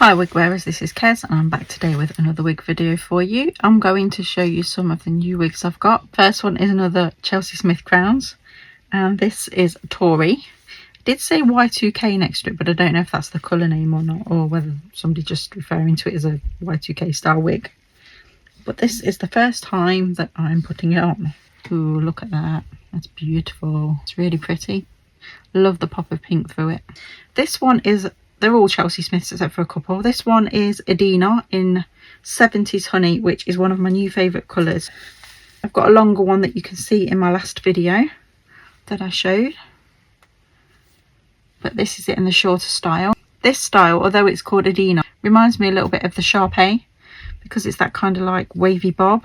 Hi wig wearers, this is Kez and I'm back today with another wig video for you. I'm going to show you some of the new wigs I've got. First one is another Chelsea Smith crowns, and this is Tory. It did say Y2K next to it, but I don't know if that's the colour name or not, or whether somebody just referring to it as a Y2K style wig. But this is the first time that I'm putting it on. Ooh, look at that. That's beautiful. It's really pretty. Love the pop of pink through it. This one is, they're all Chelsea Smiths except for a couple. This one is Adina in 70s Honey, which is one of my new favourite colours. I've got a longer one that you can see in my last video that I showed, but this is it in the shorter style. This style, although it's called Adina, reminds me a little bit of the Sharpay, because it's that kind of like wavy bob.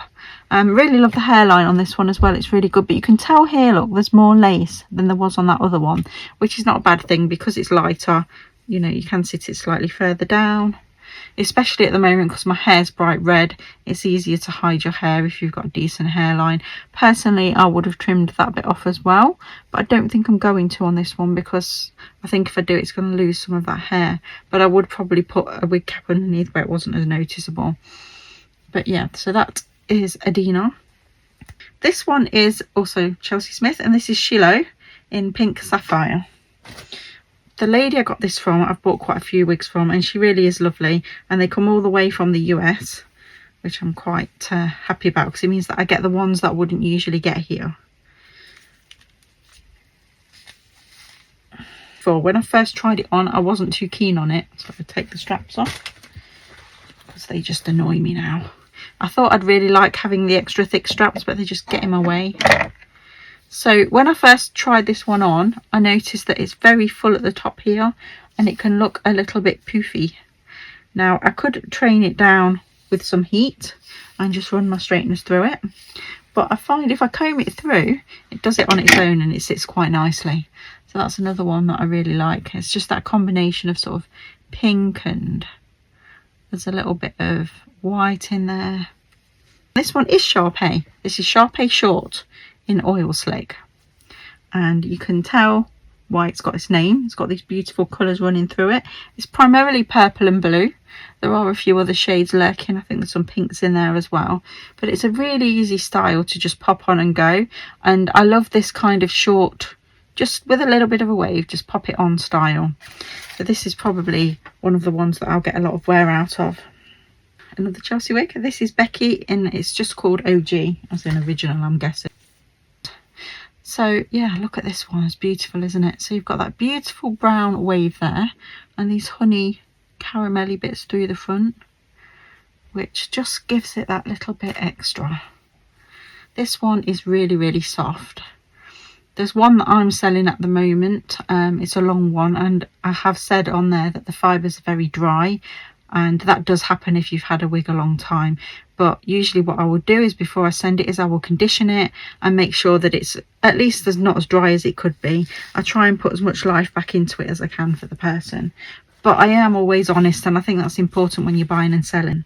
Really love the hairline on this one as well. It's really good, but you can tell here, look, there's more lace than there was on that other one, which is not a bad thing because it's lighter. You know, you can sit it slightly further down, especially at the moment because my hair's bright red. It's easier to hide your hair if you've got a decent hairline. Personally, I would have trimmed that bit off as well, but I don't think I'm going to on this one because I think if I do, it's going to lose some of that hair. But I would probably put a wig cap underneath where it wasn't as noticeable. But yeah, so that is Adina. This one is also Chelsea Smith, and this is Shiloh in Pink Sapphire. The lady I got this from, I've bought quite a few wigs from, and she really is lovely, and they come all the way from the US, which I'm quite happy about because it means that I get the ones that I wouldn't usually get here. When I first tried it on, I wasn't too keen on it, so I take the straps off because they just annoy me now. I thought I'd really like having the extra thick straps, but they just get in my way. So when I first tried this one on, I noticed that it's very full at the top here and it can look a little bit poofy. Now I could train it down with some heat and just run my straighteners through it, but I find if I comb it through, it does it on its own and it sits quite nicely. So that's another one that I really like. It's just that combination of sort of pink and there's a little bit of white in there. This one is Sharpay. This is Sharpay Short in Oil Slick, and you can tell why it's got its name. It's got these beautiful colours running through it. It's primarily purple and blue. There are a few other shades lurking. I think there's some pinks in there as well, but it's a really easy style to just pop on and go, and I love this kind of short, just with a little bit of a wave, just pop it on style. So this is probably one of the ones that I'll get a lot of wear out of. Another Chelsea wig. This is Becky, and it's just called OG, as in original, I'm guessing. So yeah, look at this one. It's beautiful, isn't it? So you've got that beautiful brown wave there and these honey caramelly bits through the front, which just gives it that little bit extra. This one is really, really soft. There's one that I'm selling at the moment. It's a long one, and I have said on there that the fibres are very dry, and that does happen if you've had a wig a long time. But usually what I will do is before I send it is I will condition it and make sure that it's at least as not as dry as it could be. I try and put as much life back into it as I can for the person, but I am always honest, and I think that's important when you're buying and selling.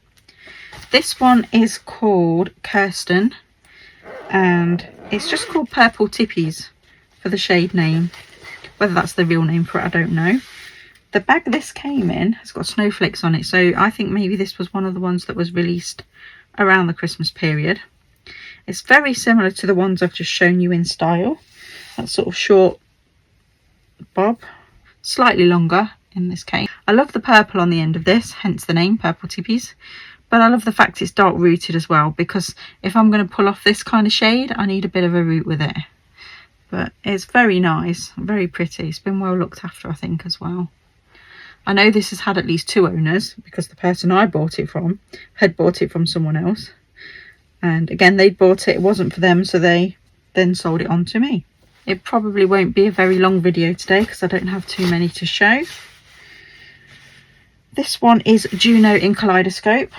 This one is called Kirsten, and it's just called Purple Tippies for the shade name. Whether that's the real name for it, I don't know. The bag this came in has got snowflakes on it, so I think maybe this was one of the ones that was released around the Christmas period. It's very similar to the ones I've just shown you in style. That sort of short bob, slightly longer in this case. I love the purple on the end of this, hence the name Purple Tippies, but I love the fact it's dark rooted as well, because if I'm going to pull off this kind of shade, I need a bit of a root with it. But it's very nice, very pretty. It's been well looked after, I think, as well. I know this has had at least 2 owners because the person I bought it from had bought it from someone else. And again, they bought it, it wasn't for them, so they then sold it on to me. It probably won't be a very long video today because I don't have too many to show. This one is Juno in Kaleidoscope.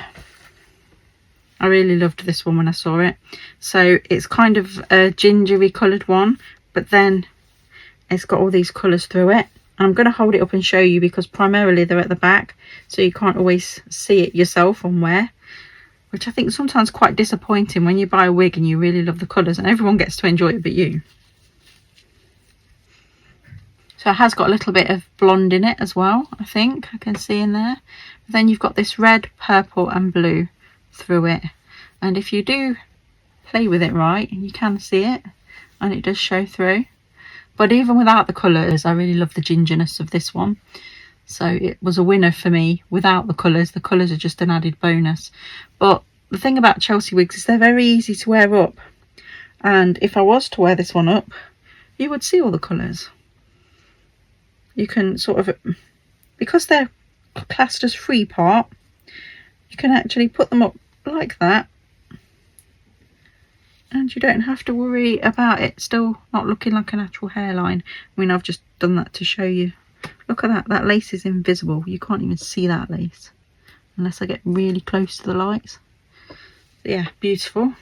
I really loved this one when I saw it. So it's kind of a gingery coloured one, but then it's got all these colours through it. I'm going to hold it up and show you because primarily they're at the back, so you can't always see it yourself on wear, which I think is sometimes quite disappointing when you buy a wig and you really love the colours and everyone gets to enjoy it but you. So it has got a little bit of blonde in it as well, I think I can see in there, Then you've got this red, purple and blue through it, and if you do play with it right, you can see it, and it does show through. But even without the colours, I really love the gingerness of this one, so it was a winner for me without the colours. The colours are just an added bonus. But the thing about Chelsea wigs is they're very easy to wear up, and if I was to wear this one up, you would see all the colours. You can sort of, because they're classed as free part, you can actually put them up like that, and you don't have to worry about it still not looking like a natural hairline. I mean, I've just done that to show you. Look at that, that lace is invisible. You can't even see that lace unless I get really close to the lights. Yeah, beautiful.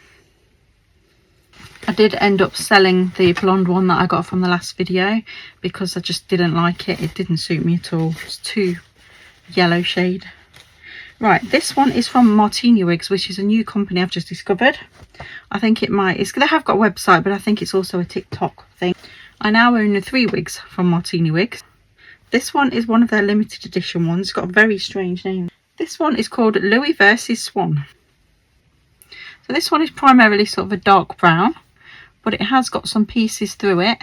I did end up selling the blonde one that I got from the last video because I just didn't like it. It didn't suit me at all. It's too yellow shade. Right, this one is from Martini Wigs, which is a new company I've just discovered. I think it might, they have got a website, but I think it's also a TikTok thing. I now own the 3 wigs from Martini Wigs. This one is one of their limited edition ones. It's got a very strange name. This one is called Louis versus Swan. So this one is primarily sort of a dark brown, but it has got some pieces through it,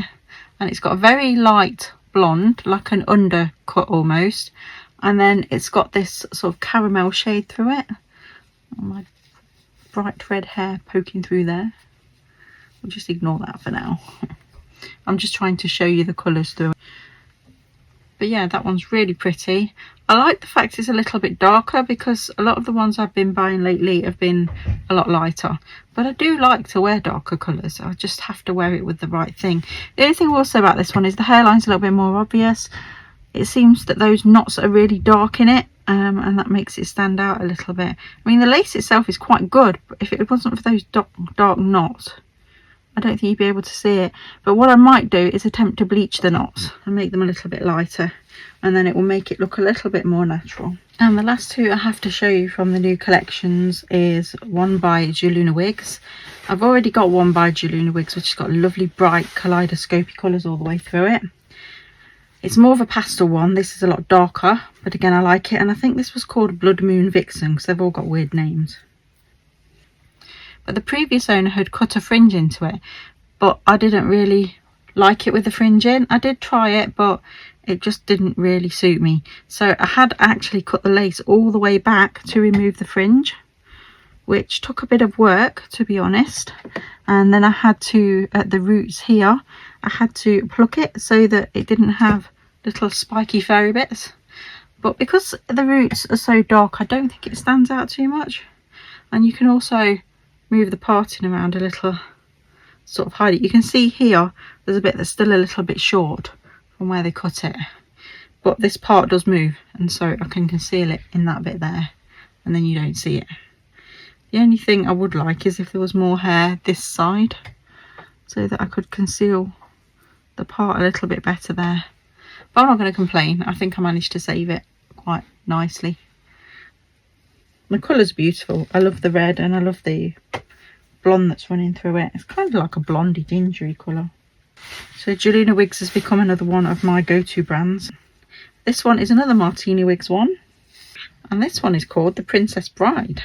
and it's got a very light blonde, like an undercut almost, and then it's got this sort of caramel shade through it. Oh, my bright red hair poking through there. We'll just ignore that for now. I'm just trying to show you the colours through it. But yeah, that one's really pretty. I like the fact it's a little bit darker, because a lot of the ones I've been buying lately have been a lot lighter. But I do like to wear darker colours. I just have to wear it with the right thing. The only thing also about this one is the hairline's a little bit more obvious. It seems that those knots are really dark in it, and that makes it stand out a little bit. I mean, the lace itself is quite good, but if it wasn't for those dark knots, I don't think you'd be able to see it. But what I might do is attempt to bleach the knots and make them a little bit lighter, and then it will make it look a little bit more natural. And the last two I have to show you from the new collections is one by Juluna Wigs. I've already got one by Juluna Wigs, which has got lovely bright kaleidoscopy colours all the way through it. It's more of a pastel one. This is a lot darker, but again, I like it. And I think this was called Blood Moon Vixen, because they've all got weird names. But the previous owner had cut a fringe into it, but I didn't really like it with the fringe in. I did try it, but it just didn't really suit me. So I had actually cut the lace all the way back to remove the fringe, which took a bit of work, to be honest. And then I had to, at the roots here, I had to pluck it so that it didn't have little spiky furry bits. But because the roots are so dark, I don't think it stands out too much. And you can also move the parting around a little, sort of hide it. You can see here there's a bit that's still a little bit short from where they cut it, but this part does move, and so I can conceal it in that bit there, and then you don't see it. The only thing I would like is if there was more hair this side, so that I could conceal the part a little bit better there. But I'm not going to complain. I think I managed to save it quite nicely. The colour's beautiful. I love the red, and I love the blonde that's running through it. It's kind of like a blondie gingery colour. So Juluna Wigs has become another one of my go-to brands. This one is another Martini Wigs one, and this one is called the Princess Bride,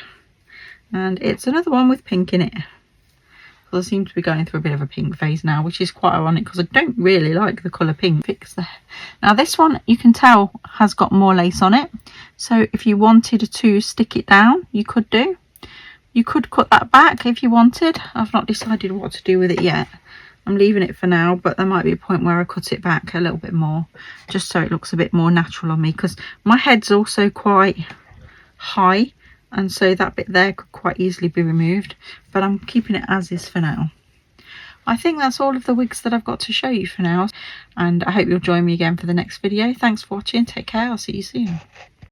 and it's another one with pink in it. I seem to be going through a bit of a pink phase now, which is quite ironic because I don't really like the colour pink. Now this one, you can tell, has got more lace on it, so if you wanted to stick it down, you could do. You could cut that back if you wanted. I've not decided what to do with it yet. I'm leaving it for now, but there might be a point where I cut it back a little bit more, just so it looks a bit more natural on me, because my head's also quite high, and so that bit there could quite easily be removed, but I'm keeping it as is for now. I think that's all of the wigs that I've got to show you for now, and I hope you'll join me again for the next video. Thanks for watching. Take care. I'll see you soon.